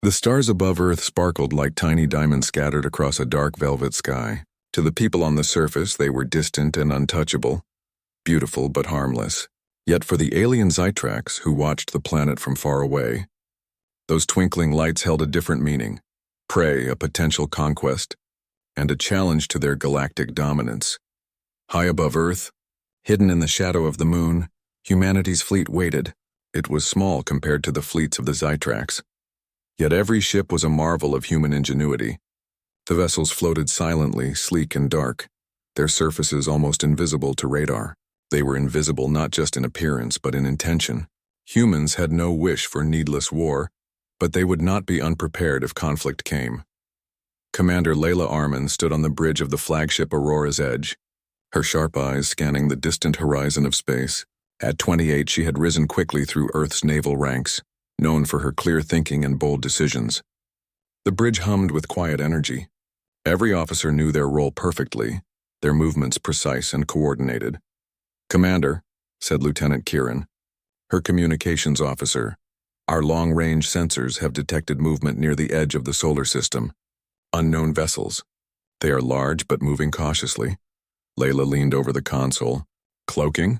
The stars above Earth sparkled like tiny diamonds scattered across a dark velvet sky. To the people on the surface, they were distant and untouchable, beautiful but harmless. Yet for the alien Zytrax who watched the planet from far away, those twinkling lights held a different meaning: prey, a potential conquest, and a challenge to their galactic dominance. High above Earth, hidden in the shadow of the moon, humanity's fleet waited. It was small compared to the fleets of the Zytrax. Yet every ship was a marvel of human ingenuity. The vessels floated silently, sleek and dark, their surfaces almost invisible to radar. They were invisible not just in appearance but in intention. Humans had no wish for needless war, but they would not be unprepared if conflict came. Commander Layla Arman stood on the bridge of the flagship Aurora's Edge, her sharp eyes scanning the distant horizon of space. At 28, she had risen quickly through Earth's naval ranks, known for her clear thinking and bold decisions. The bridge hummed with quiet energy. Every officer knew their role perfectly, their movements precise and coordinated. "Commander," said Lieutenant Kieran, her communications officer, "our long-range sensors have detected movement near the edge of the solar system. Unknown vessels. They are large but moving cautiously." Layla leaned over the console. "Cloaking?"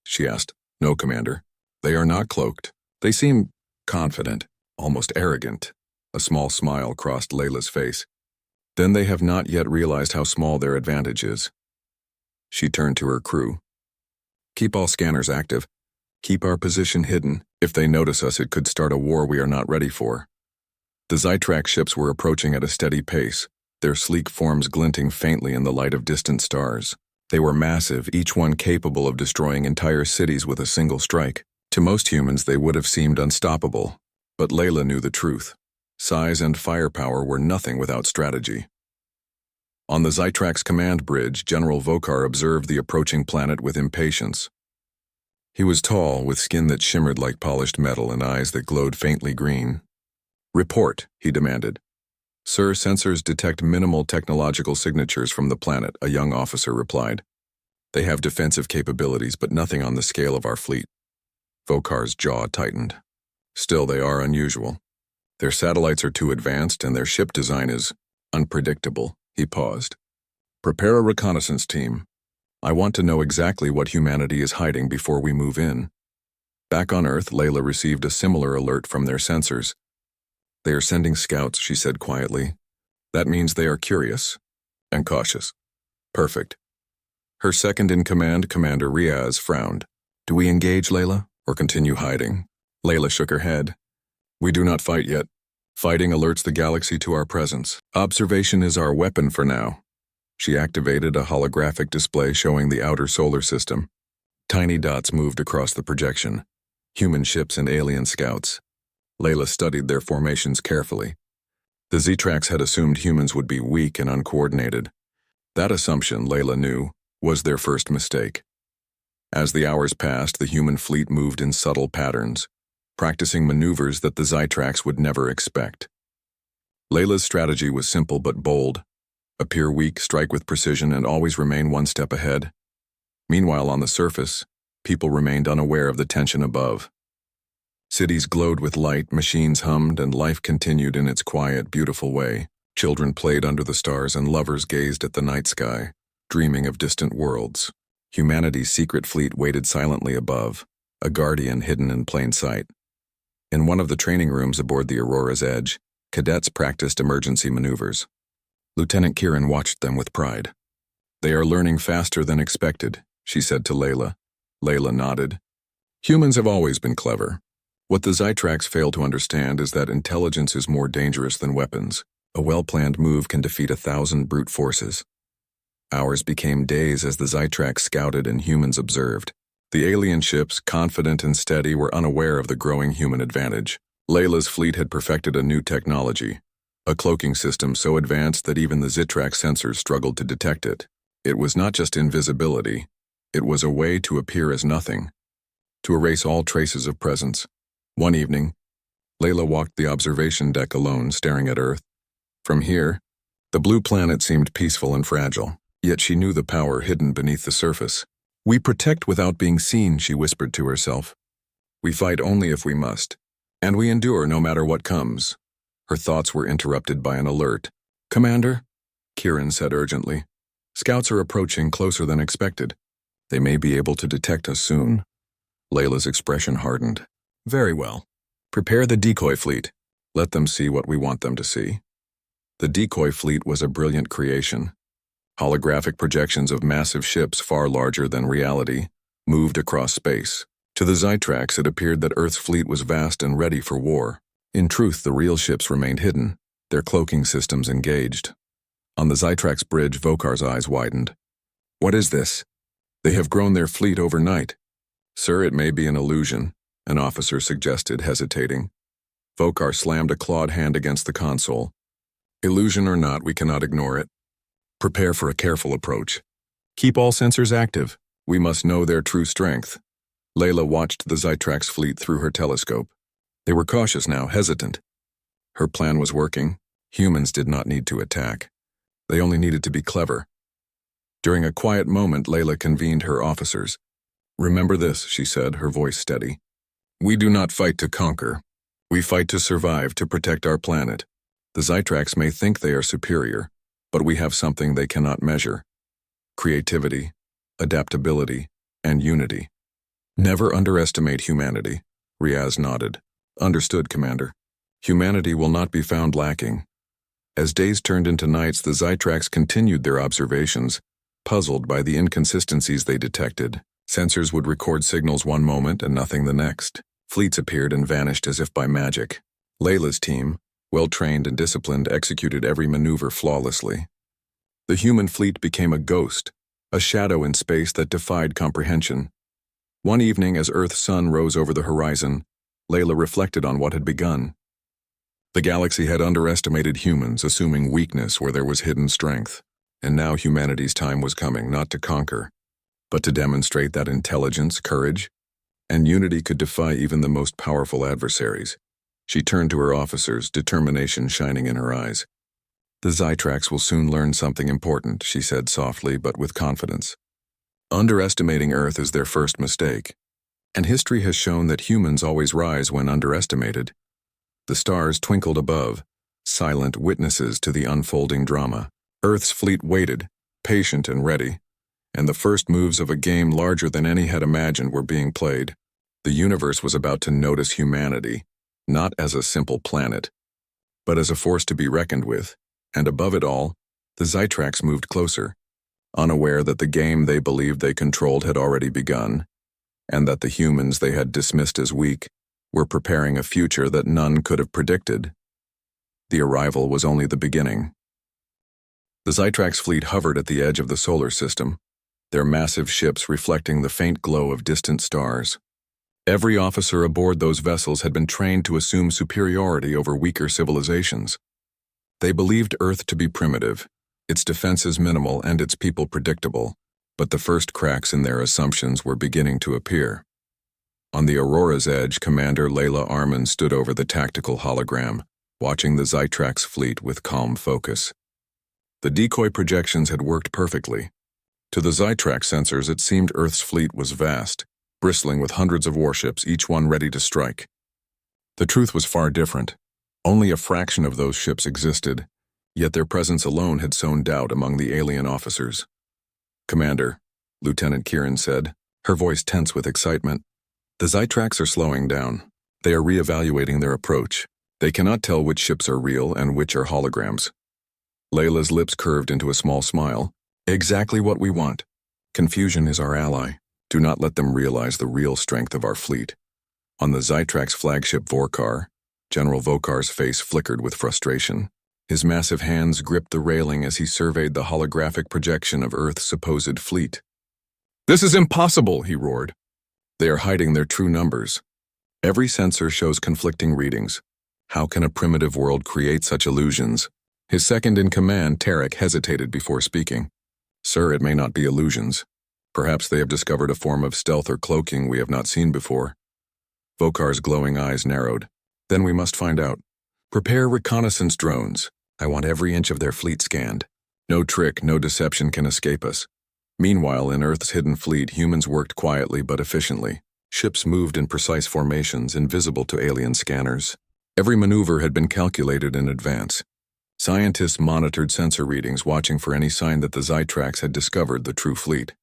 she asked. "No, Commander. They are not cloaked. They seem confident, almost arrogant." A small smile crossed Layla's face. "Then they have not yet realized how small their advantage is." She turned to her crew. "Keep all scanners active. Keep our position hidden. If they notice us, it could start a war we are not ready for." The Zytrax ships were approaching at a steady pace, their sleek forms glinting faintly in the light of distant stars. They were massive, each one capable of destroying entire cities with a single strike. To most humans, they would have seemed unstoppable. But Layla knew the truth. Size and firepower were nothing without strategy. On the Zytrax command bridge, General Vokar observed the approaching planet with impatience. He was tall, with skin that shimmered like polished metal and eyes that glowed faintly green. "Report," he demanded. "Sir, sensors detect minimal technological signatures from the planet," a young officer replied. "They have defensive capabilities, but nothing on the scale of our fleet." Vokar's jaw tightened. "Still, they are unusual. Their satellites are too advanced and their ship design is unpredictable." He paused. "Prepare a reconnaissance team. I want to know exactly what humanity is hiding before we move in." Back on Earth, Layla received a similar alert from their sensors. "They are sending scouts," she said quietly. "That means they are curious and cautious." "Perfect." Her second-in-command, Commander Riaz, frowned. "Do we engage, Layla, or continue hiding?" Layla shook her head. "We do not fight yet. Fighting alerts the galaxy to our presence. Observation is our weapon for now." She activated a holographic display showing the outer solar system. Tiny dots moved across the projection. Human ships and alien scouts. Layla studied their formations carefully. The Zytrax had assumed humans would be weak and uncoordinated. That assumption, Layla knew, was their first mistake. As the hours passed, the human fleet moved in subtle patterns, practicing maneuvers that the Zytrax would never expect. Layla's strategy was simple but bold: appear weak, strike with precision, and always remain one step ahead. Meanwhile, on the surface, people remained unaware of the tension above. Cities glowed with light, machines hummed, and life continued in its quiet, beautiful way. Children played under the stars and lovers gazed at the night sky, dreaming of distant worlds. Humanity's secret fleet waited silently above, a guardian hidden in plain sight. In one of the training rooms aboard the Aurora's Edge, cadets practiced emergency maneuvers. Lieutenant Kieran watched them with pride. "They are learning faster than expected," she said to Layla. Layla nodded. "Humans have always been clever. What the Zytrax fail to understand is that intelligence is more dangerous than weapons. A well-planned move can defeat 1,000 brute forces." Hours became days as the Zytrax scouted and humans observed. The alien ships, confident and steady, were unaware of the growing human advantage. Layla's fleet had perfected a new technology, a cloaking system so advanced that even the Zytrax sensors struggled to detect it. It was not just invisibility, it was a way to appear as nothing, to erase all traces of presence. One evening, Layla walked the observation deck alone, staring at Earth. From here, the blue planet seemed peaceful and fragile, yet she knew the power hidden beneath the surface. "We protect without being seen," she whispered to herself. "We fight only if we must, and we endure no matter what comes." Her thoughts were interrupted by an alert. "Commander," Kieran said urgently. "Scouts are approaching closer than expected. They may be able to detect us soon." Layla's expression hardened. "Very well. Prepare the decoy fleet. Let them see what we want them to see." The decoy fleet was a brilliant creation. Holographic projections of massive ships far larger than reality moved across space. To the Zytrax, it appeared that Earth's fleet was vast and ready for war. In truth, the real ships remained hidden, their cloaking systems engaged. On the Zytrax bridge, Vokar's eyes widened. "What is this?" "They have grown their fleet overnight." "Sir, it may be an illusion," an officer suggested, hesitating. Vokar slammed a clawed hand against the console. "Illusion or not, we cannot ignore it. Prepare for a careful approach. Keep all sensors active. We must know their true strength." Layla watched the Zytrax fleet through her telescope. They were cautious now, hesitant. Her plan was working. Humans did not need to attack. They only needed to be clever. During a quiet moment, Layla convened her officers. "Remember this," she said, her voice steady. "We do not fight to conquer. We fight to survive, to protect our planet. The Zytrax may think they are superior, but we have something they cannot measure: creativity, adaptability, and unity. Never underestimate humanity." Riaz nodded. "Understood, Commander. Humanity will not be found lacking." As days turned into nights, the Zytrax continued their observations, puzzled by the inconsistencies they detected. Sensors would record signals one moment and nothing the next. Fleets appeared and vanished as if by magic. Layla's team, well-trained and disciplined, executed every maneuver flawlessly. The human fleet became a ghost, a shadow in space that defied comprehension. One evening, as Earth's sun rose over the horizon, Layla reflected on what had begun. The galaxy had underestimated humans, assuming weakness where there was hidden strength. And now humanity's time was coming, not to conquer, but to demonstrate that intelligence, courage, and unity could defy even the most powerful adversaries. She turned to her officers, determination shining in her eyes. "The Zytrax will soon learn something important," she said softly but with confidence. "Underestimating Earth is their first mistake, and history has shown that humans always rise when underestimated." The stars twinkled above, silent witnesses to the unfolding drama. Earth's fleet waited, patient and ready, and the first moves of a game larger than any had imagined were being played. The universe was about to notice humanity, not as a simple planet, but as a force to be reckoned with, and above it all, the Zytrax moved closer, unaware that the game they believed they controlled had already begun, and that the humans they had dismissed as weak were preparing a future that none could have predicted. The arrival was only the beginning. The Zytrax fleet hovered at the edge of the solar system, their massive ships reflecting the faint glow of distant stars. Every officer aboard those vessels had been trained to assume superiority over weaker civilizations. They believed Earth to be primitive, its defenses minimal and its people predictable, but the first cracks in their assumptions were beginning to appear. On the Aurora's edge, Commander Layla Arman stood over the tactical hologram, watching the Zytrax fleet with calm focus. The decoy projections had worked perfectly. To the Zytrax sensors, it seemed Earth's fleet was vast, bristling with hundreds of warships, each one ready to strike. The truth was far different. Only a fraction of those ships existed, yet their presence alone had sown doubt among the alien officers. "Commander," Lieutenant Kieran said, her voice tense with excitement, "the Zytrax are slowing down. They are reevaluating their approach. They cannot tell which ships are real and which are holograms." Layla's lips curved into a small smile. "Exactly what we want. Confusion is our ally. Do not let them realize the real strength of our fleet." On the Zytrax flagship Vorkar, General Vokar's face flickered with frustration. His massive hands gripped the railing as he surveyed the holographic projection of Earth's supposed fleet. "This is impossible," he roared. "They are hiding their true numbers. Every sensor shows conflicting readings. How can a primitive world create such illusions?" His second-in-command, Tarek, hesitated before speaking. "Sir, it may not be illusions. Perhaps they have discovered a form of stealth or cloaking we have not seen before." Vokar's glowing eyes narrowed. "Then we must find out. Prepare reconnaissance drones. I want every inch of their fleet scanned. No trick, no deception can escape us." Meanwhile, in Earth's hidden fleet, humans worked quietly but efficiently. Ships moved in precise formations, invisible to alien scanners. Every maneuver had been calculated in advance. Scientists monitored sensor readings, watching for any sign that the Zytrax had discovered the true fleet.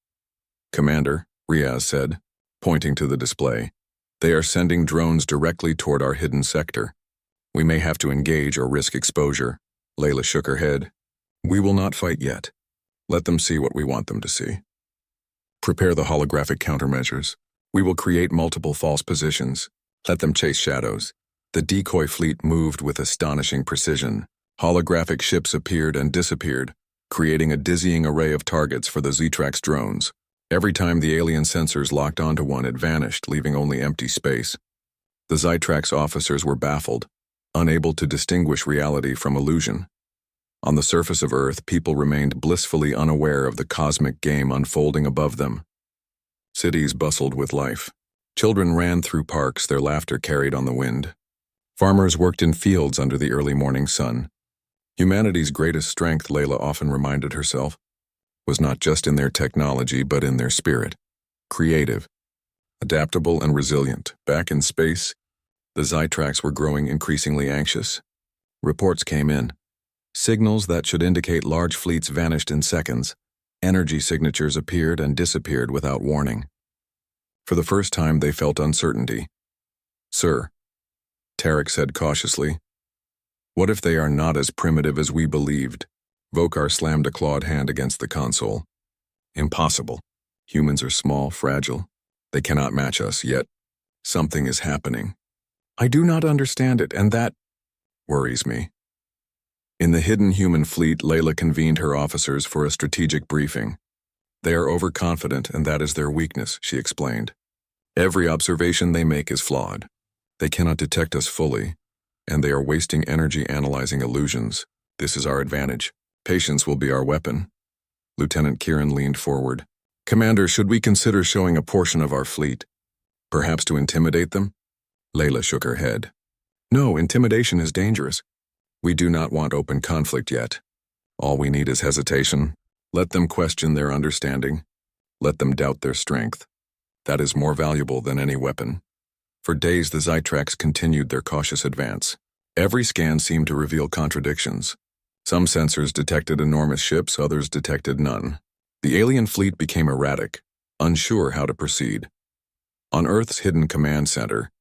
"Commander," Riaz said, pointing to the display, "they are sending drones directly toward our hidden sector. We may have to engage or risk exposure." Layla shook her head. "We will not fight yet. Let them see what we want them to see. Prepare the holographic countermeasures. We will create multiple false positions. Let them chase shadows." The decoy fleet moved with astonishing precision. Holographic ships appeared and disappeared, creating a dizzying array of targets for the Zytrax drones. Every time the alien sensors locked onto one, it vanished, leaving only empty space. The Zytrax officers were baffled, unable to distinguish reality from illusion. On the surface of Earth, people remained blissfully unaware of the cosmic game unfolding above them. Cities bustled with life. Children ran through parks, their laughter carried on the wind. Farmers worked in fields under the early morning sun. Humanity's greatest strength, Layla often reminded herself, was not just in their technology but in their spirit. Creative, adaptable, and resilient. Back in space, the Zytrax were growing increasingly anxious. Reports came in. Signals that should indicate large fleets vanished in seconds. Energy signatures appeared and disappeared without warning. For the first time, they felt uncertainty. "Sir," Tarek said cautiously, "what if they are not as primitive as we believed?" Vokar slammed a clawed hand against the console. "Impossible. Humans are small, fragile. They cannot match us, yet something is happening. I do not understand it, and that worries me." In the hidden human fleet, Layla convened her officers for a strategic briefing. "They are overconfident, and that is their weakness," she explained. "Every observation they make is flawed. They cannot detect us fully, and they are wasting energy analyzing illusions. This is our advantage. Patience will be our weapon." Lieutenant Kieran leaned forward. "Commander, should we consider showing a portion of our fleet? Perhaps to intimidate them?" Layla shook her head. "No, intimidation is dangerous. We do not want open conflict yet. All we need is hesitation. Let them question their understanding. Let them doubt their strength. That is more valuable than any weapon." For days, the Zytrax continued their cautious advance. Every scan seemed to reveal contradictions. Some sensors detected enormous ships, others detected none. The alien fleet became erratic, unsure how to proceed. On Earth's hidden command center,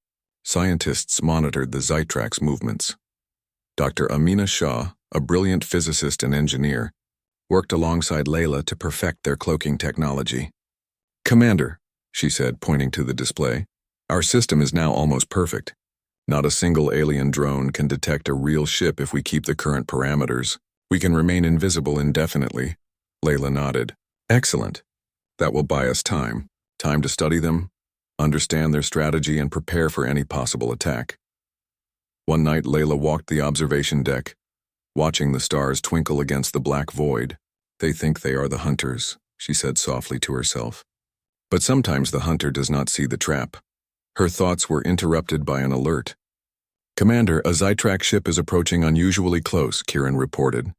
scientists monitored the Zytrax movements. Dr. Amina Shah, a brilliant physicist and engineer, worked alongside Layla to perfect their cloaking technology. "Commander," she said, pointing to the display, "our system is now almost perfect. Not a single alien drone can detect a real ship if we keep the current parameters. We can remain invisible indefinitely." Layla nodded. "Excellent. That will buy us time. Time to study them, understand their strategy, and prepare for any possible attack." One night, Layla walked the observation deck, watching the stars twinkle against the black void. "They think they are the hunters," she said softly to herself. But sometimes the hunter does not see the trap. Her thoughts were interrupted by an alert. "Commander, a Zytrax ship is approaching unusually close," Kieran reported.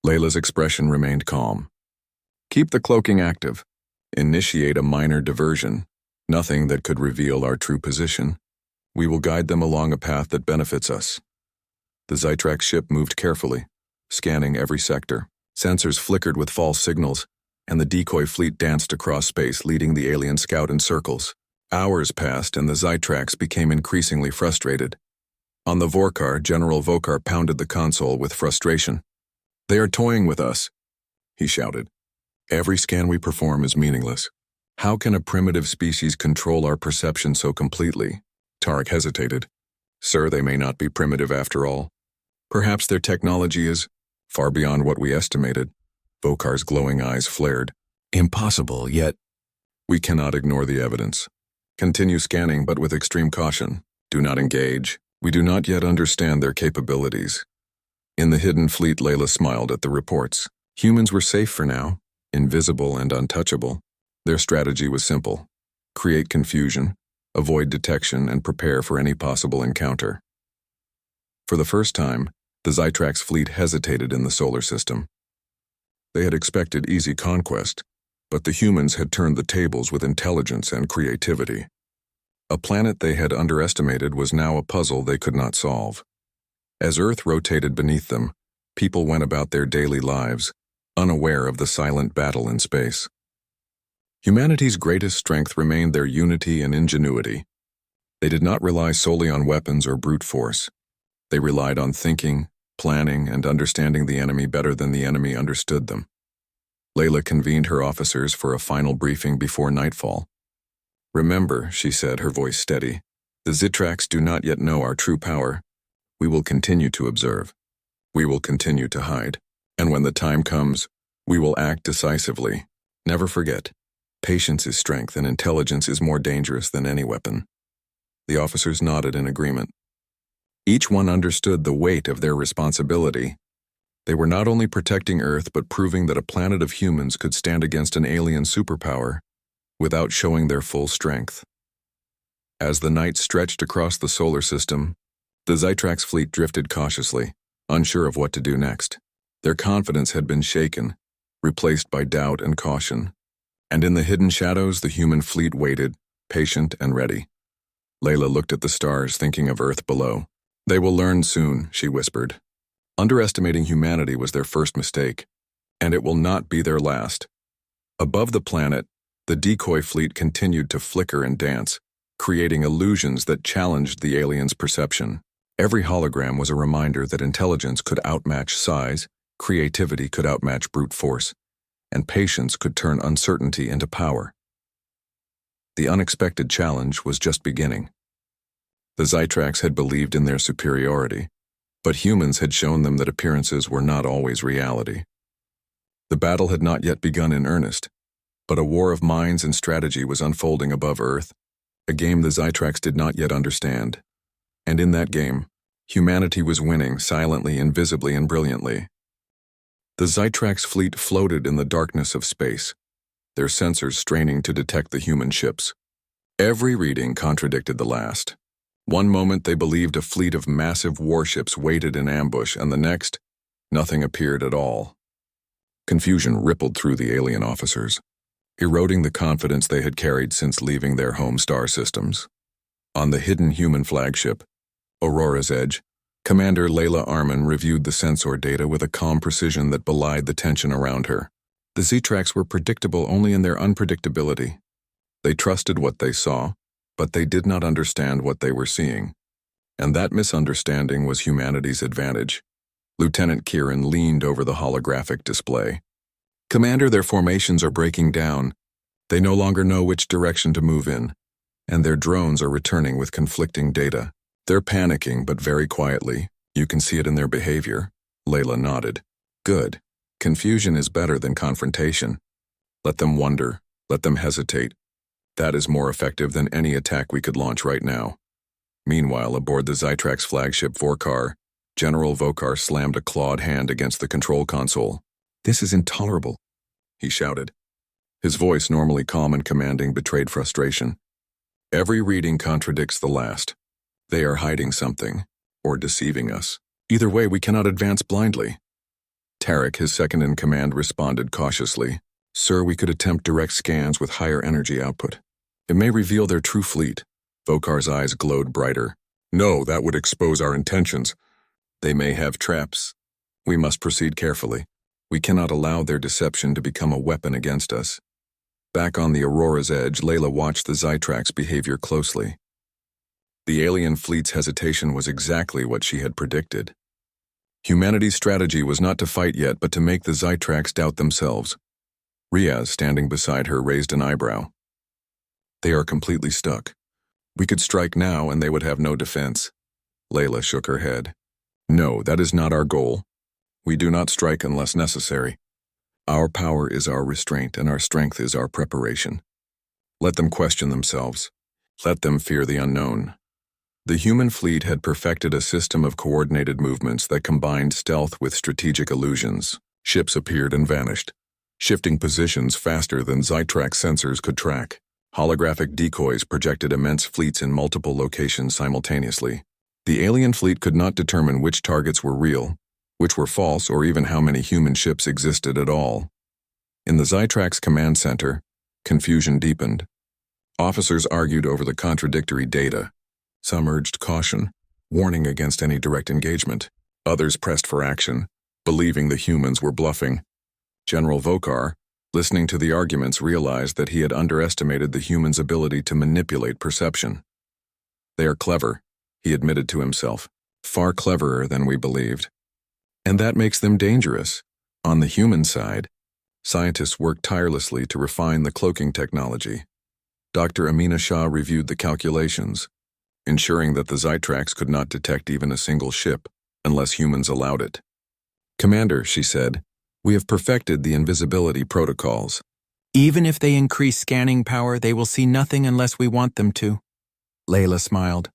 Layla's expression remained calm. "Keep the cloaking active. Initiate a minor diversion. Nothing that could reveal our true position. We will guide them along a path that benefits us." The Zytrax ship moved carefully, scanning every sector. Sensors flickered with false signals, and the decoy fleet danced across space, leading the alien scout in circles. Hours passed, and the Zytrax became increasingly frustrated. On the Vorkar, General Vokar pounded the console with frustration. "They are toying with us," he shouted. "Every scan we perform is meaningless. How can a primitive species control our perception so completely?" Tarek hesitated. "Sir, they may not be primitive after all. Perhaps their technology is far beyond what we estimated." Vokar's glowing eyes flared. "Impossible, yet we cannot ignore the evidence. Continue scanning, but with extreme caution. Do not engage. We do not yet understand their capabilities." In the hidden fleet, Layla smiled at the reports. Humans were safe for now, invisible and untouchable. Their strategy was simple: create confusion, avoid detection, and prepare for any possible encounter. For the first time, the Zytrax fleet hesitated in the solar system. They had expected easy conquest, but the humans had turned the tables with intelligence and creativity. A planet they had underestimated was now a puzzle they could not solve. As Earth rotated beneath them, people went about their daily lives, unaware of the silent battle in space. Humanity's greatest strength remained their unity and ingenuity. They did not rely solely on weapons or brute force. They relied on thinking, planning, and understanding the enemy better than the enemy understood them. Layla convened her officers for a final briefing before nightfall. "Remember," she said, her voice steady, "the Zitrax do not yet know our true power. We will continue to observe. We will continue to hide. And when the time comes, we will act decisively. Never forget, patience is strength and intelligence is more dangerous than any weapon." The officers nodded in agreement. Each one understood the weight of their responsibility. They were not only protecting Earth but proving that a planet of humans could stand against an alien superpower without showing their full strength. As the night stretched across the solar system, the Zitrax fleet drifted cautiously, unsure of what to do next. Their confidence had been shaken, replaced by doubt and caution. And in the hidden shadows, the human fleet waited, patient and ready. Layla looked at the stars, thinking of Earth below. "They will learn soon," she whispered. Underestimating humanity was their first mistake, and it will not be their last. Above the planet, the decoy fleet continued to flicker and dance, creating illusions that challenged the aliens' perception. Every hologram was a reminder that intelligence could outmatch size, creativity could outmatch brute force, and patience could turn uncertainty into power. The unexpected challenge was just beginning. The Zitrax had believed in their superiority, but humans had shown them that appearances were not always reality. The battle had not yet begun in earnest, but a war of minds and strategy was unfolding above Earth, a game the Zitrax did not yet understand. And in that game, humanity was winning silently, invisibly, and brilliantly. The Zitrax fleet floated in the darkness of space, their sensors straining to detect the human ships. Every reading contradicted the last. One moment they believed a fleet of massive warships waited in ambush, and the next, nothing appeared at all. Confusion rippled through the alien officers, eroding the confidence they had carried since leaving their home star systems. On the hidden human flagship, Aurora's Edge, Commander Layla Arman reviewed the sensor data with a calm precision that belied the tension around her. The Zitrax were predictable only in their unpredictability. They trusted what they saw, but they did not understand what they were seeing. And that misunderstanding was humanity's advantage. Lieutenant Kieran leaned over the holographic display. "Commander, their formations are breaking down. They no longer know which direction to move in, and their drones are returning with conflicting data. They're panicking, but very quietly. You can see it in their behavior." Layla nodded. "Good. Confusion is better than confrontation. Let them wonder. Let them hesitate. That is more effective than any attack we could launch right now." Meanwhile, aboard the Zitrax flagship Vorkar, General Vokar slammed a clawed hand against the control console. "This is intolerable," he shouted. His voice, normally calm and commanding, betrayed frustration. "Every reading contradicts the last. They are hiding something, or deceiving us. Either way, we cannot advance blindly." Tarek, his second-in-command, responded cautiously. "Sir, we could attempt direct scans with higher energy output. It may reveal their true fleet." Vokar's eyes glowed brighter. "No, that would expose our intentions. They may have traps. We must proceed carefully. We cannot allow their deception to become a weapon against us." Back on the Aurora's Edge, Layla watched the Zitrax behavior closely. The alien fleet's hesitation was exactly what she had predicted. Humanity's strategy was not to fight yet, but to make the Zitrax doubt themselves. Riaz, standing beside her, raised an eyebrow. "They are completely stuck. We could strike now and they would have no defense." Layla shook her head. "No, that is not our goal. We do not strike unless necessary. Our power is our restraint and our strength is our preparation. Let them question themselves. Let them fear the unknown." The human fleet had perfected a system of coordinated movements that combined stealth with strategic illusions. Ships appeared and vanished, shifting positions faster than Zitrax sensors could track. Holographic decoys projected immense fleets in multiple locations simultaneously. The alien fleet could not determine which targets were real, which were false, or even how many human ships existed at all. In the Zitrax command center, confusion deepened. Officers argued over the contradictory data. Some urged caution, warning against any direct engagement. Others pressed for action, believing the humans were bluffing. General Vokar, listening to the arguments, realized that he had underestimated the humans' ability to manipulate perception. They are clever, he admitted to himself, far cleverer than we believed. And that makes them dangerous. On the human side, scientists worked tirelessly to refine the cloaking technology. Dr. Amina Shah reviewed the calculations, ensuring that the Zytrax could not detect even a single ship unless humans allowed it. "Commander," she said, "we have perfected the invisibility protocols." "Even if they increase scanning power, they will see nothing unless we want them to." Layla smiled.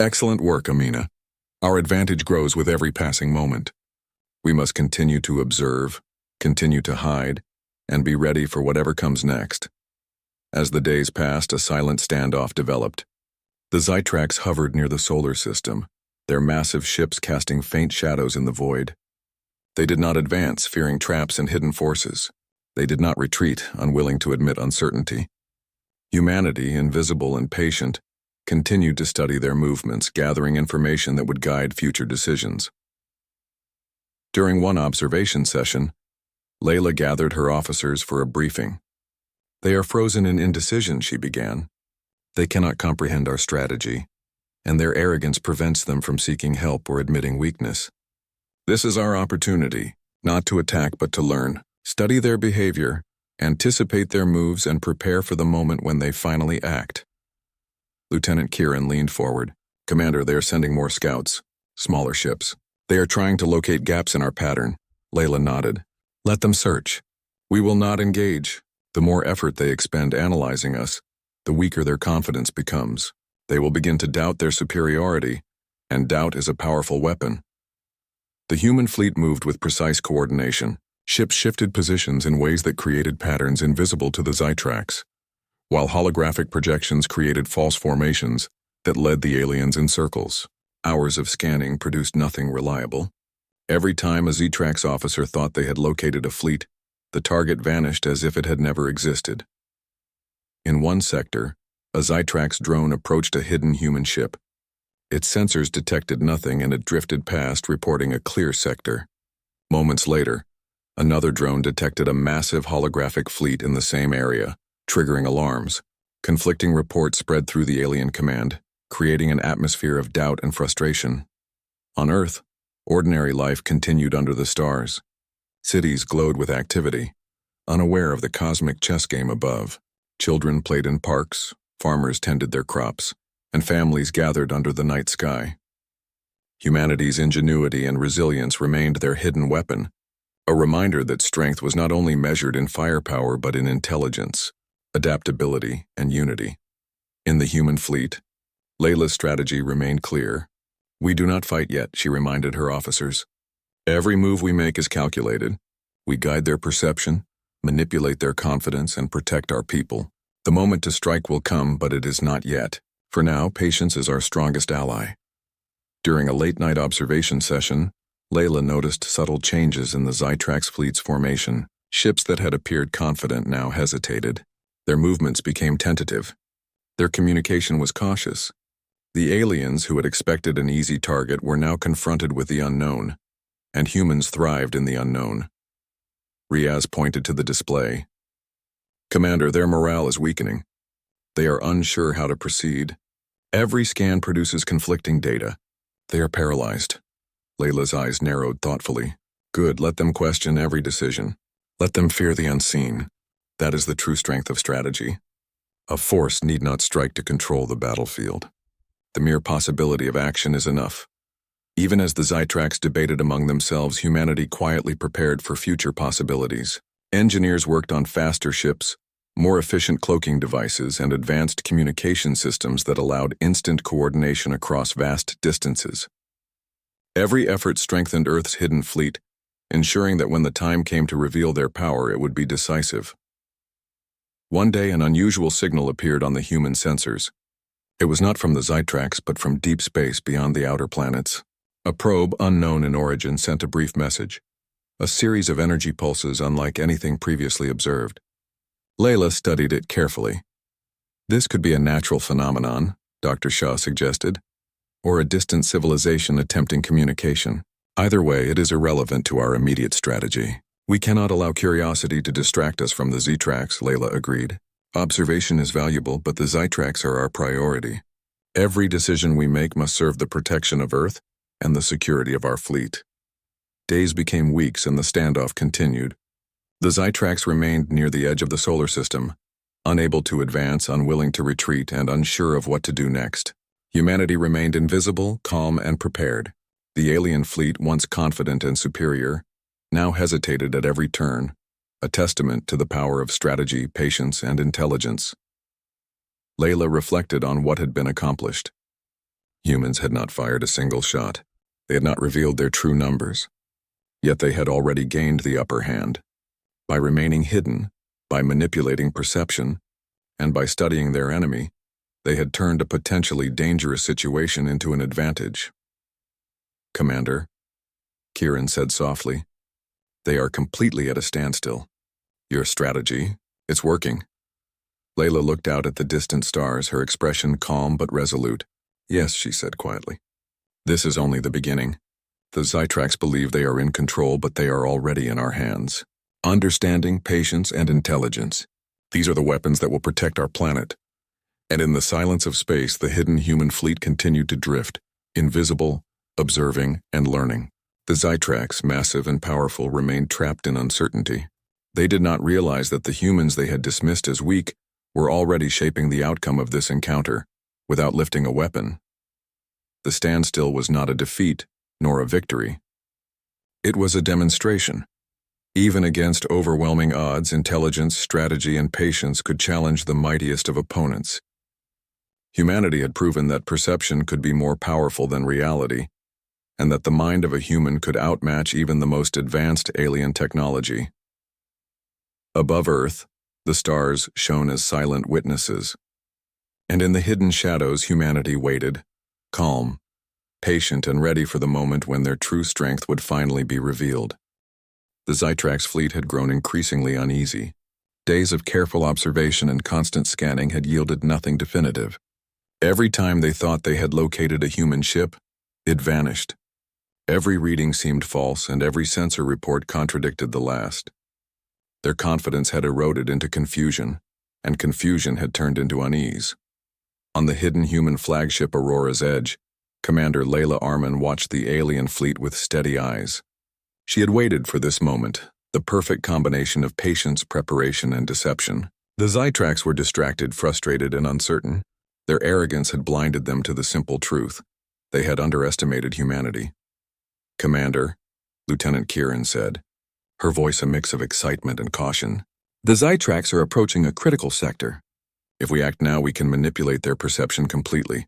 "Excellent work, Amina. Our advantage grows with every passing moment. We must continue to observe, continue to hide, and be ready for whatever comes next." As the days passed, a silent standoff developed. The Zytrax hovered near the solar system, their massive ships casting faint shadows in the void. They did not advance, fearing traps and hidden forces. They did not retreat, unwilling to admit uncertainty. Humanity, invisible and patient, continued to study their movements, gathering information that would guide future decisions. During one observation session, Layla gathered her officers for a briefing. "They are frozen in indecision," she began. "They cannot comprehend our strategy, and their arrogance prevents them from seeking help or admitting weakness. This is our opportunity, not to attack but to learn, study their behavior, anticipate their moves, and prepare for the moment when they finally act." Lieutenant Kieran leaned forward. "Commander, they are sending more scouts, smaller ships. They are trying to locate gaps in our pattern." Layla nodded. "Let them search. We will not engage. The more effort they expend analyzing us, the weaker their confidence becomes. They will begin to doubt their superiority, and doubt is a powerful weapon." The human fleet moved with precise coordination. Ships shifted positions in ways that created patterns invisible to the Zytrax, while holographic projections created false formations that led the aliens in circles. Hours of scanning produced nothing reliable. Every time a Zytrax officer thought they had located a fleet, the target vanished as if it had never existed. In one sector, a Zytrax drone approached a hidden human ship. Its sensors detected nothing and it drifted past, reporting a clear sector. Moments later, another drone detected a massive holographic fleet in the same area, triggering alarms. Conflicting reports spread through the alien command, creating an atmosphere of doubt and frustration. On Earth, ordinary life continued under the stars. Cities glowed with activity, unaware of the cosmic chess game above. Children played in parks, farmers tended their crops, and families gathered under the night sky. Humanity's ingenuity and resilience remained their hidden weapon, a reminder that strength was not only measured in firepower but in intelligence, adaptability, and unity. In the human fleet, Layla's strategy remained clear. "We do not fight yet," she reminded her officers. "Every move we make is calculated. We guide their perception, manipulate their confidence, and protect our people. The moment to strike will come, but it is not yet. For now, patience is our strongest ally." During a late-night observation session, Layla noticed subtle changes in the Zytrax fleet's formation. Ships that had appeared confident now hesitated. Their movements became tentative. Their communication was cautious. The aliens who had expected an easy target were now confronted with the unknown, and humans thrived in the unknown. Riaz pointed to the display. "Commander, their morale is weakening. They are unsure how to proceed. Every scan produces conflicting data. They are paralyzed." Layla's eyes narrowed thoughtfully. "Good, let them question every decision. Let them fear the unseen. That is the true strength of strategy. A force need not strike to control the battlefield. The mere possibility of action is enough." Even as the Zytrax debated among themselves, humanity quietly prepared for future possibilities. Engineers worked on faster ships, more efficient cloaking devices, and advanced communication systems that allowed instant coordination across vast distances. Every effort strengthened Earth's hidden fleet, ensuring that when the time came to reveal their power, it would be decisive. One day, an unusual signal appeared on the human sensors. It was not from the Zytrax, but from deep space beyond the outer planets. A probe, unknown in origin, sent a brief message, a series of energy pulses unlike anything previously observed. Layla studied it carefully. "This could be a natural phenomenon," Dr. Shah suggested. or a distant civilization attempting communication. Either way, it is irrelevant to our immediate strategy. We cannot allow curiosity to distract us from the Z-tracks, Layla agreed. Observation is valuable, but the Z-tracks are our priority. Every decision we make must serve the protection of Earth and the security of our fleet. Days became weeks and the standoff continued. The Z-tracks remained near the edge of the solar system, unable to advance, unwilling to retreat, and unsure of what to do next. Humanity remained invisible, calm, and prepared. The alien fleet, once confident and superior, now hesitated at every turn, a testament to the power of strategy, patience, and intelligence. Layla reflected on what had been accomplished. Humans had not fired a single shot. They had not revealed their true numbers. Yet they had already gained the upper hand. By remaining hidden, by manipulating perception, and by studying their enemy, they had turned a potentially dangerous situation into an advantage. Commander, Kieran said softly, they are completely at a standstill. Your strategy, it's working. Layla looked out at the distant stars, her expression calm but resolute. Yes, she said quietly. This is only the beginning. The Z-tracks believe they are in control, but they are already in our hands. Understanding, patience, and intelligence. These are the weapons that will protect our planet. And in the silence of space, the hidden human fleet continued to drift, invisible, observing, and learning. The Z-tracks, massive and powerful, remained trapped in uncertainty. They did not realize that the humans they had dismissed as weak were already shaping the outcome of this encounter, without lifting a weapon. The standstill was not a defeat, nor a victory. It was a demonstration. Even against overwhelming odds, intelligence, strategy, and patience could challenge the mightiest of opponents. Humanity had proven that perception could be more powerful than reality, and that the mind of a human could outmatch even the most advanced alien technology. Above Earth, the stars shone as silent witnesses, and in the hidden shadows humanity waited, calm, patient, and ready for the moment when their true strength would finally be revealed. The Z-tracks fleet had grown increasingly uneasy. Days of careful observation and constant scanning had yielded nothing definitive. Every time they thought they had located a human ship, it vanished. Every reading seemed false, and every sensor report contradicted the last. Their confidence had eroded into confusion, and confusion had turned into unease. On the hidden human flagship Aurora's Edge, Commander Layla Arman watched the alien fleet with steady eyes. She had waited for this moment, the perfect combination of patience, preparation, and deception. The Z-tracks were distracted, frustrated, and uncertain. Their arrogance had blinded them to the simple truth. They had underestimated humanity. Commander, Lieutenant Kieran said, her voice a mix of excitement and caution. The Z-tracks are approaching a critical sector. If we act now, we can manipulate their perception completely.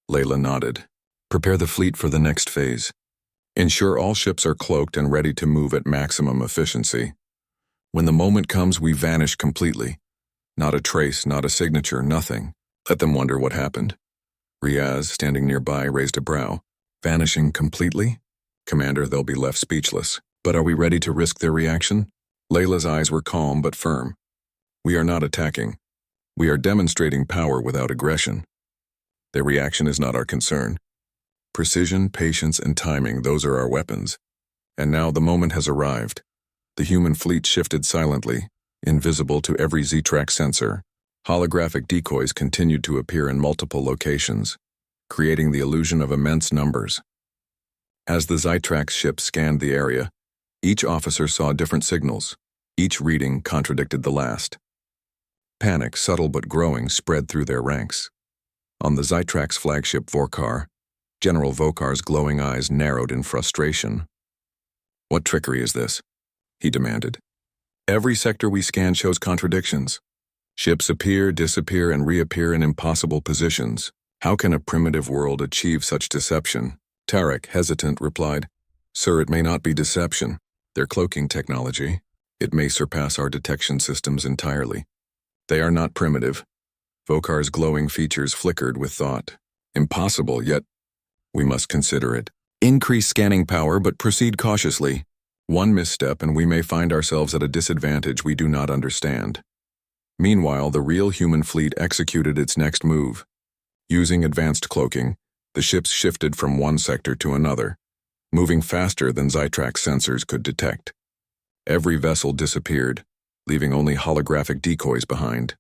Layla nodded. Prepare the fleet for the next phase. Ensure all ships are cloaked and ready to move at maximum efficiency. When the moment comes, we vanish completely. Not a trace, not a signature, nothing. Let them wonder what happened. Riaz, standing nearby, raised a brow. Vanishing completely? Commander, they'll be left speechless. But are we ready to risk their reaction? Layla's eyes were calm but firm. We are not attacking. We are demonstrating power without aggression. Their reaction is not our concern. Precision, patience, and timing, those are our weapons. And now the moment has arrived. The human fleet shifted silently, invisible to every Z-track sensor. Holographic decoys continued to appear in multiple locations, creating the illusion of immense numbers. As the Z-track ship scanned the area, each officer saw different signals. Each reading contradicted the last. Panic, subtle but growing, spread through their ranks. On the Z-track's flagship Vorkar, General Vokar's glowing eyes narrowed in frustration. What trickery is this? He demanded. Every sector we scan shows contradictions. Ships appear, disappear, and reappear in impossible positions. How can a primitive world achieve such deception? Tarek, hesitant, replied, Sir, it may not be deception. Their cloaking technology. It may surpass our detection systems entirely. They are not primitive. Vokar's glowing features flickered with thought. Impossible, yet we must consider it. Increase scanning power, but proceed cautiously. One misstep and we may find ourselves at a disadvantage we do not understand. Meanwhile, the real human fleet executed its next move. Using advanced cloaking, The ships shifted from one sector to another, moving faster than Zytrax sensors could detect. Every vessel disappeared, leaving only holographic decoys behind.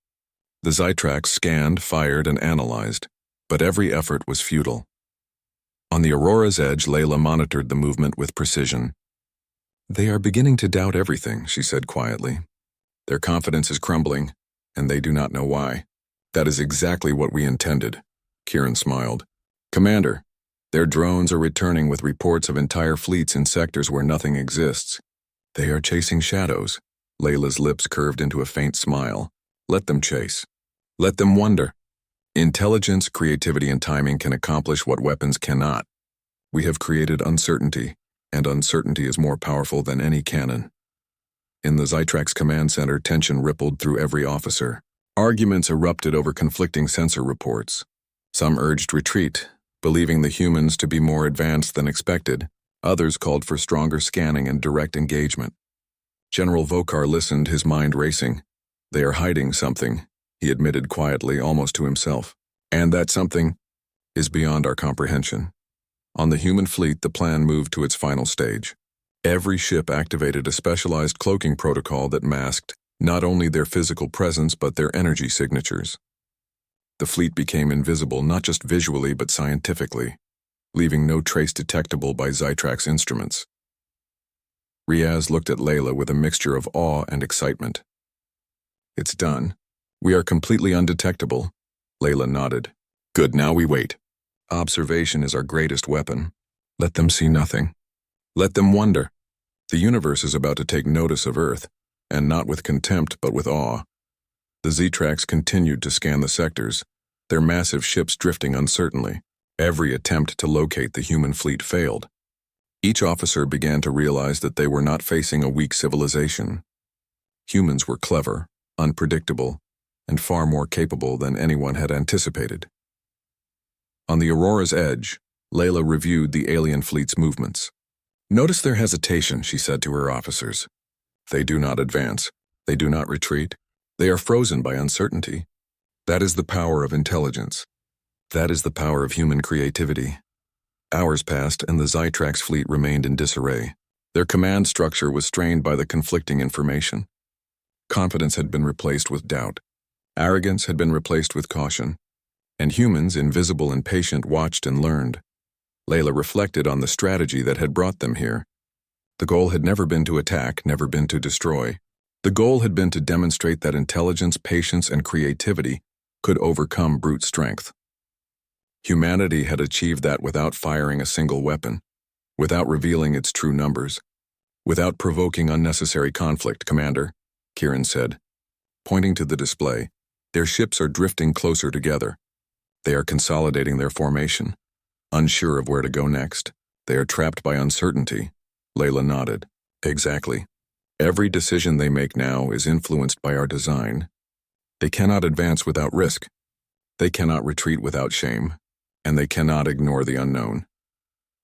The Zytrax scanned, fired, and analyzed, but every effort was futile. On the Aurora's edge, Layla monitored the movement with precision. "They are beginning to doubt everything," she said quietly. "Their confidence is crumbling, and they do not know why." "That is exactly what we intended," Kieran smiled. "Commander, their drones are returning with reports of entire fleets in sectors where nothing exists. They are chasing shadows." Layla's lips curved into a faint smile. "Let them chase. Let them wonder. Intelligence, creativity, and timing can accomplish what weapons cannot. We have created uncertainty, and uncertainty is more powerful than any cannon." In the Zytrax command center, tension rippled through every officer. Arguments erupted over conflicting sensor reports. Some urged retreat, believing the humans to be more advanced than expected. Others called for stronger scanning and direct engagement. General Vokar listened, his mind racing. "They are hiding something," he admitted quietly, almost to himself. "And that something is beyond our comprehension." On the human fleet, the plan moved to its final stage. Every ship activated a specialized cloaking protocol that masked not only their physical presence but their energy signatures. The fleet became invisible not just visually but scientifically, leaving no trace detectable by Zytrax instruments. Riaz looked at Layla with a mixture of awe and excitement. "It's done. We are completely undetectable." Layla nodded. "Good, now we wait. Observation is our greatest weapon. Let them see nothing. Let them wonder. The universe is about to take notice of Earth, and not with contempt but with awe." The Zytrax continued to scan the sectors, their massive ships drifting uncertainly. Every attempt to locate the human fleet failed. Each officer began to realize that they were not facing a weak civilization. Humans were clever, unpredictable, and far more capable than anyone had anticipated. On the Aurora's edge, Layla reviewed the alien fleet's movements. "Notice their hesitation," she said to her officers. "They do not advance. They do not retreat. They are frozen by uncertainty. That is the power of intelligence. That is the power of human creativity." Hours passed, and the Zytrax fleet remained in disarray. Their command structure was strained by the conflicting information. Confidence had been replaced with doubt. Arrogance had been replaced with caution. And humans, invisible and patient, watched and learned. Layla reflected on the strategy that had brought them here. The goal had never been to attack, never been to destroy. The goal had been to demonstrate that intelligence, patience, and creativity could overcome brute strength. Humanity had achieved that without firing a single weapon, without revealing its true numbers, without provoking unnecessary conflict. "Commander," Kieran said, pointing to the display, "their ships are drifting closer together. They are consolidating their formation, unsure of where to go next. They are trapped by uncertainty." Layla nodded. "Exactly. Every decision they make now is influenced by our design. They cannot advance without risk. They cannot retreat without shame. And they cannot ignore the unknown."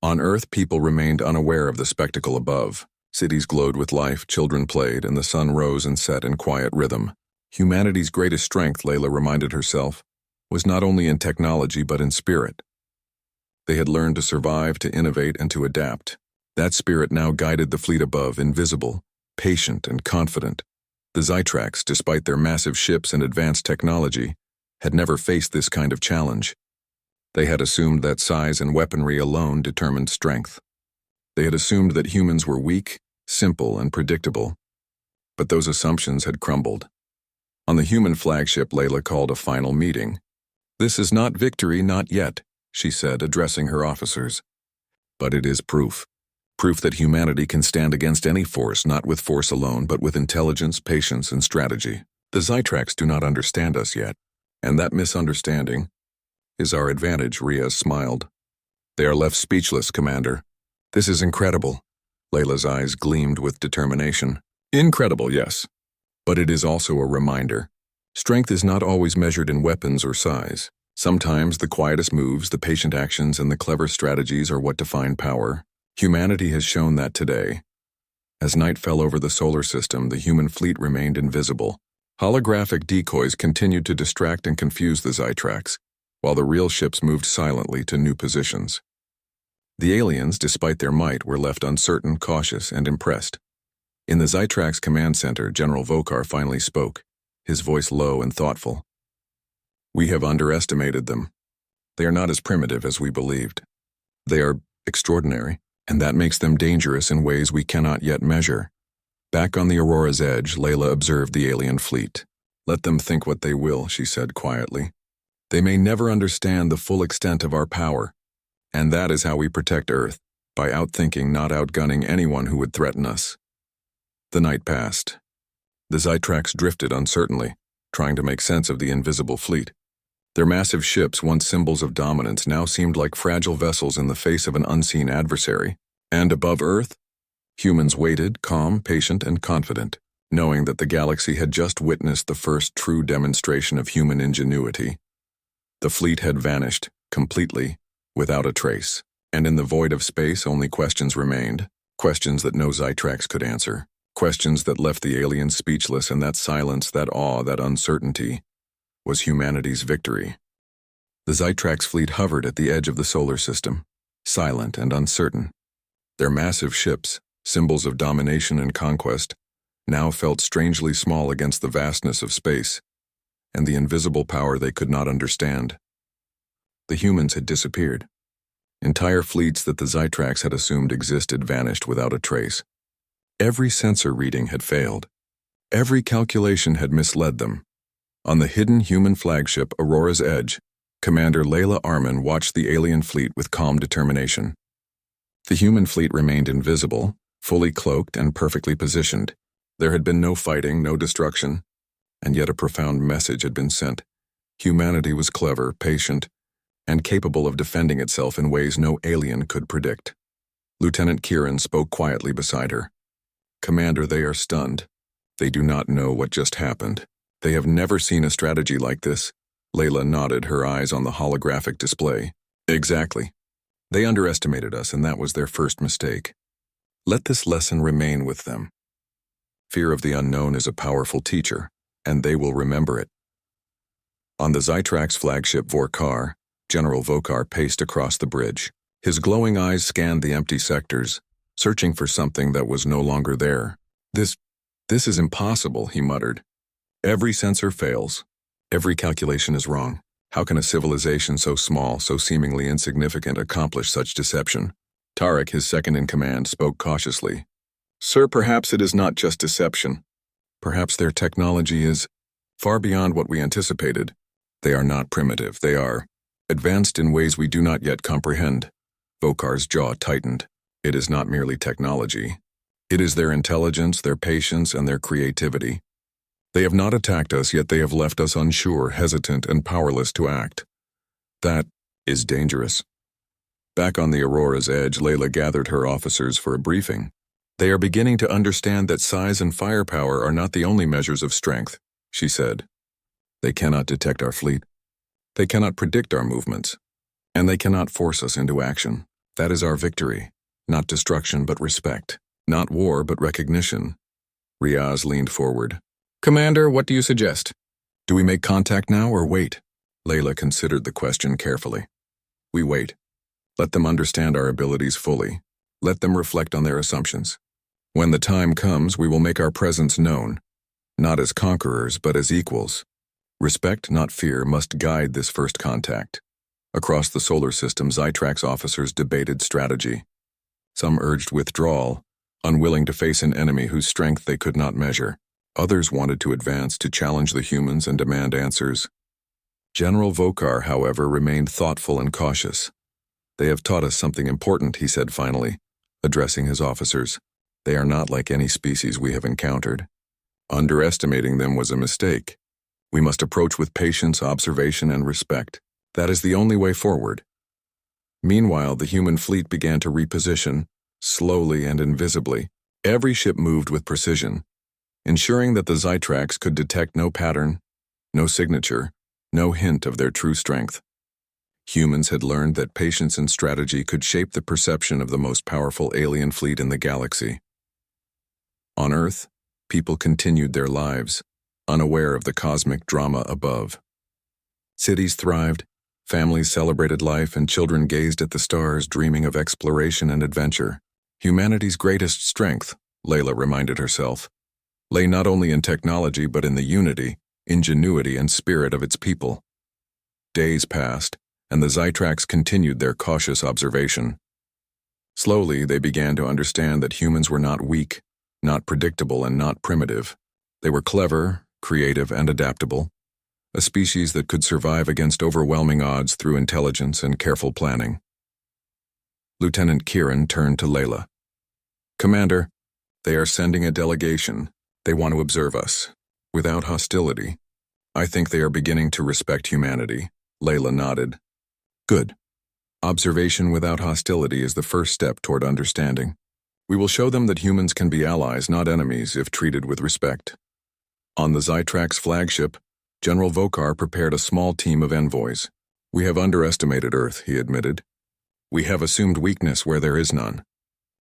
On Earth, people remained unaware of the spectacle above. Cities glowed with life, children played, and the sun rose and set in quiet rhythm. Humanity's greatest strength, Layla reminded herself, was not only in technology but in spirit. They had learned to survive, to innovate, and to adapt. That spirit now guided the fleet above, invisible, patient, and confident. The Zytrax, despite their massive ships and advanced technology, had never faced this kind of challenge. They had assumed that size and weaponry alone determined strength. They had assumed that humans were weak, simple, and predictable. But those assumptions had crumbled. On the human flagship, Layla called a final meeting. "This is not victory, not yet," she said, addressing her officers. "But it is proof. Proof that humanity can stand against any force, not with force alone, but with intelligence, patience, and strategy. The Zytrax do not understand us yet, and that misunderstanding is our advantage," Riaz smiled. "They are left speechless, Commander. This is incredible." Layla's eyes gleamed with determination. "Incredible, yes. But it is also a reminder. Strength is not always measured in weapons or size. Sometimes the quietest moves, the patient actions, and the clever strategies are what define power. Humanity has shown that today. As night fell over the solar system, the human fleet remained invisible. Holographic decoys continued to distract and confuse the Zytrax, while the real ships moved silently to new positions. The aliens, despite their might, were left uncertain, cautious, and impressed. In the Zytrax command center, General Vokar finally spoke, his voice low and thoughtful. "We have underestimated them. They are not as primitive as we believed. They are extraordinary, and that makes them dangerous in ways we cannot yet measure." Back on the Aurora's edge, Layla observed the alien fleet. "Let them think what they will," she said quietly. "They may never understand the full extent of our power, and that is how we protect Earth, by outthinking, not outgunning anyone who would threaten us." The night passed. The Zytrax drifted uncertainly, trying to make sense of the invisible fleet. Their massive ships, once symbols of dominance, now seemed like fragile vessels in the face of an unseen adversary. And above Earth, humans waited, calm, patient, and confident, knowing that the galaxy had just witnessed the first true demonstration of human ingenuity. The fleet had vanished, completely, without a trace, and in the void of space only questions remained, questions that no Zytrax could answer. Questions that left the aliens speechless, and that silence, that awe, that uncertainty was humanity's victory. The Zytrax fleet hovered at the edge of the solar system, silent and uncertain. Their massive ships, symbols of domination and conquest, now felt strangely small against the vastness of space and the invisible power they could not understand. The humans had disappeared. Entire fleets that the Zytrax had assumed existed vanished without a trace. Every sensor reading had failed. Every calculation had misled them. On the hidden human flagship Aurora's Edge, Commander Layla Arman watched the alien fleet with calm determination. The human fleet remained invisible, fully cloaked and perfectly positioned. There had been no fighting, no destruction, and yet a profound message had been sent. Humanity was clever, patient, and capable of defending itself in ways no alien could predict. Lieutenant Kieran spoke quietly beside her. "Commander, they are stunned. They do not know what just happened. They have never seen a strategy like this." Layla nodded, her eyes on the holographic display. "Exactly. They underestimated us, and that was their first mistake. Let this lesson remain with them. Fear of the unknown is a powerful teacher, and they will remember it." On the Zytrax flagship Vorkar, General Vokar paced across the bridge. His glowing eyes scanned the empty sectors, searching for something that was no longer there. This is impossible," he muttered. "Every sensor fails. Every calculation is wrong. How can a civilization so small, so seemingly insignificant, accomplish such deception?" Tarek, his second-in-command, spoke cautiously. "Sir, perhaps it is not just deception. Perhaps their technology is far beyond what we anticipated. They are not primitive. They are advanced in ways we do not yet comprehend." Vokar's jaw tightened. "It is not merely technology. It is their intelligence, their patience, and their creativity. They have not attacked us, yet they have left us unsure, hesitant, and powerless to act. That is dangerous." Back on the Aurora's Edge, Layla gathered her officers for a briefing. "They are beginning to understand that size and firepower are not the only measures of strength," she said. "They cannot detect our fleet. They cannot predict our movements. And they cannot force us into action. That is our victory. Not destruction, but respect. Not war, but recognition." Riaz leaned forward. "Commander, what do you suggest? Do we make contact now or wait?" Layla considered the question carefully. "We wait. Let them understand our abilities fully. Let them reflect on their assumptions. When the time comes, we will make our presence known, not as conquerors, but as equals. Respect, not fear, must guide this first contact." Across the solar system, Zytrax officers debated strategy. Some urged withdrawal, unwilling to face an enemy whose strength they could not measure. Others wanted to advance, to challenge the humans and demand answers. General Vokar, however, remained thoughtful and cautious. "They have taught us something important," he said finally, addressing his officers. "They are not like any species we have encountered. Underestimating them was a mistake. We must approach with patience, observation, and respect. That is the only way forward." Meanwhile, the human fleet began to reposition, slowly and invisibly. Every ship moved with precision, ensuring that the Zytrax could detect no pattern, no signature, no hint of their true strength. Humans had learned that patience and strategy could shape the perception of the most powerful alien fleet in the galaxy. On Earth, people continued their lives, unaware of the cosmic drama above. Cities thrived, Families celebrated life and children gazed at the stars, dreaming of exploration and adventure. Humanity's greatest strength, Layla reminded herself, lay not only in technology but in the unity, ingenuity, and spirit of its people. Days passed, and the Zytrax continued their cautious observation. Slowly, they began to understand that humans were not weak, not predictable, and not primitive. They were clever, creative, and adaptable, a species that could survive against overwhelming odds through intelligence and careful planning. Lieutenant Kieran turned to Layla. "Commander, they are sending a delegation. They want to observe us, without hostility. I think they are beginning to respect humanity." Layla nodded. "Good. Observation without hostility is the first step toward understanding. We will show them that humans can be allies, not enemies, if treated with respect." On the Zytrax flagship, General Vokar prepared a small team of envoys. "We have underestimated Earth," he admitted. "We have assumed weakness where there is none.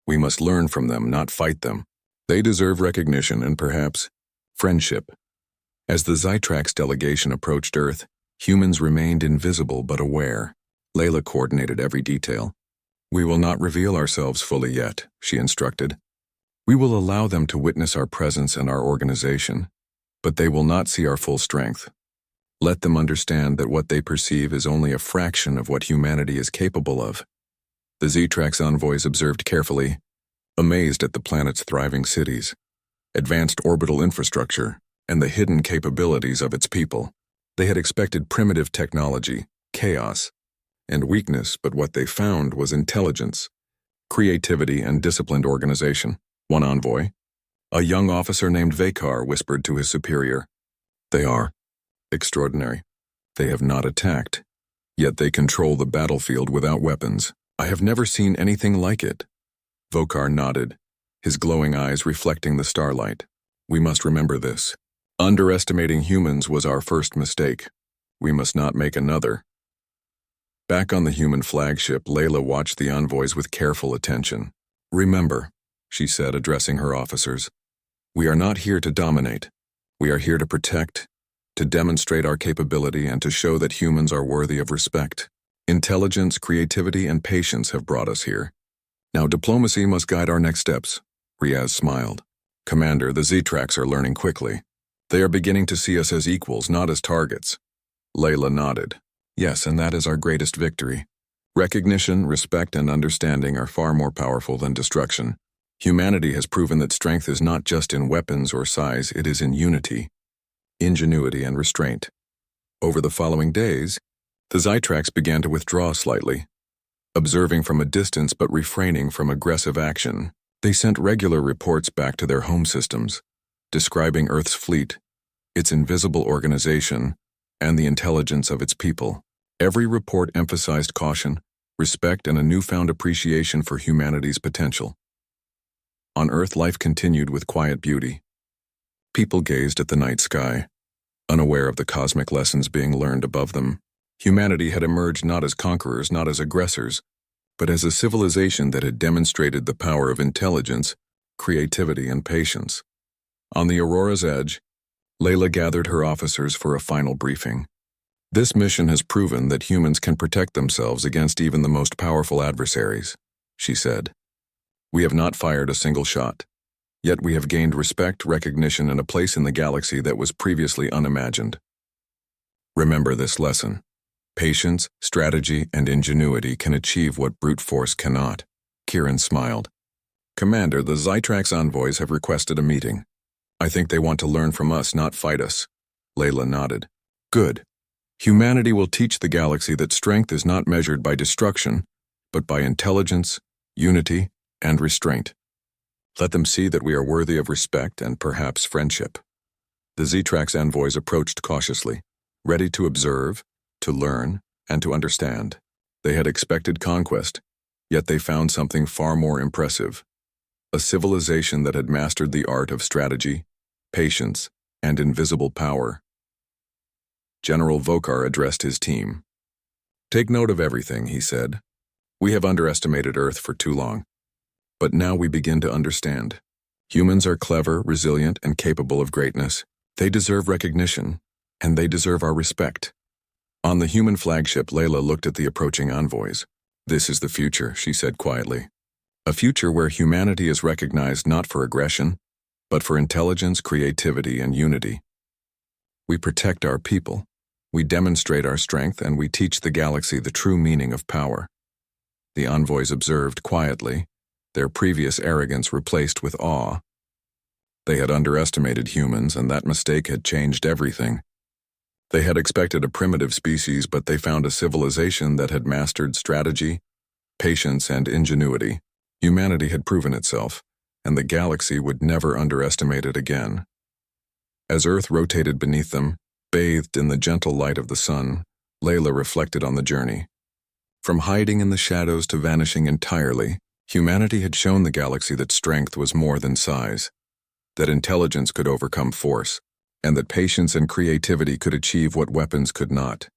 We must learn from them, not fight them. They deserve recognition and perhaps friendship." As the Zytrax delegation approached Earth, humans remained invisible but aware. Layla coordinated every detail. "We will not reveal ourselves fully yet," she instructed. "We will allow them to witness our presence and our organization, but they will not see our full strength. Let them understand that what they perceive is only a fraction of what humanity is capable of." The Zytrax envoys observed carefully, amazed at the planet's thriving cities, advanced orbital infrastructure, and the hidden capabilities of its people. They had expected primitive technology, chaos, and weakness, but what they found was intelligence, creativity, and disciplined organization. One envoy, a young officer named Vekar, whispered to his superior, "They are extraordinary. They have not attacked, yet they control the battlefield without weapons. I have never seen anything like it." Vokar nodded, his glowing eyes reflecting the starlight. "We must remember this. Underestimating humans was our first mistake. We must not make another." Back on the human flagship, Layla watched the envoys with careful attention. "Remember," she said, addressing her officers, "we are not here to dominate. We are here to protect, to demonstrate our capability, and to show that humans are worthy of respect. Intelligence, creativity, and patience have brought us here. Now diplomacy must guide our next steps." Riaz smiled. "Commander, the Zytrax are learning quickly. They are beginning to see us as equals, not as targets." Layla nodded. "Yes, and that is our greatest victory. Recognition, respect, and understanding are far more powerful than destruction. Humanity has proven that strength is not just in weapons or size, it is in unity, ingenuity, and restraint." Over the following days, the Zytrax began to withdraw slightly, observing from a distance but refraining from aggressive action. They sent regular reports back to their home systems, describing Earth's fleet, its invisible organization, and the intelligence of its people. Every report emphasized caution, respect, and a newfound appreciation for humanity's potential. On Earth, life continued with quiet beauty. People gazed at the night sky, unaware of the cosmic lessons being learned above them. Humanity had emerged not as conquerors, not as aggressors, but as a civilization that had demonstrated the power of intelligence, creativity, and patience. On the Aurora's edge, Layla gathered her officers for a final briefing. "This mission has proven that humans can protect themselves against even the most powerful adversaries," she said. "We have not fired a single shot, yet we have gained respect, recognition, and a place in the galaxy that was previously unimagined. Remember this lesson. Patience, strategy, and ingenuity can achieve what brute force cannot." Kieran smiled. "Commander, the Zytrax envoys have requested a meeting. I think they want to learn from us, not fight us." Layla nodded. "Good. Humanity will teach the galaxy that strength is not measured by destruction, but by intelligence, unity, and restraint. Let them see that we are worthy of respect and perhaps friendship." The Zytrax envoys approached cautiously, ready to observe, to learn, and to understand. They had expected conquest, yet they found something far more impressive. A civilization that had mastered the art of strategy, patience, and invisible power. General Vokar addressed his team. "Take note of everything," he said. "We have underestimated Earth for too long. But now we begin to understand. Humans are clever, resilient, and capable of greatness. They deserve recognition, and they deserve our respect. On the human flagship, Layla looked at the approaching envoys. "This is the future," she said quietly. "A future where humanity is recognized not for aggression, but for intelligence, creativity, and unity. We protect our people, we demonstrate our strength, and we teach the galaxy the true meaning of power." The envoys observed quietly, their previous arrogance replaced with awe. They had underestimated humans, and that mistake had changed everything. They had expected a primitive species, but they found a civilization that had mastered strategy, patience, and ingenuity. Humanity had proven itself, and the galaxy would never underestimate it again. As Earth rotated beneath them, bathed in the gentle light of the sun, Layla reflected on the journey. From hiding in the shadows to vanishing entirely, humanity had shown the galaxy that strength was more than size, that intelligence could overcome force, and that patience and creativity could achieve what weapons could not.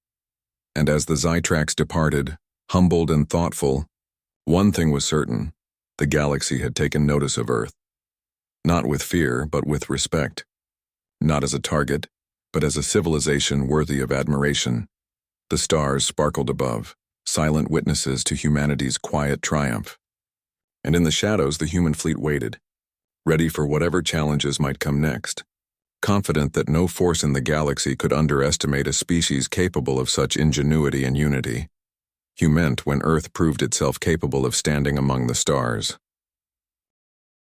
And as the Zytrax departed, humbled and thoughtful, one thing was certain: the galaxy had taken notice of Earth. Not with fear, but with respect. Not as a target, but as a civilization worthy of admiration. The stars sparkled above, silent witnesses to humanity's quiet triumph. And in the shadows, the human fleet waited, ready for whatever challenges might come next, confident that no force in the galaxy could underestimate a species capable of such ingenuity and unity. Meant when Earth proved itself capable of standing among the stars.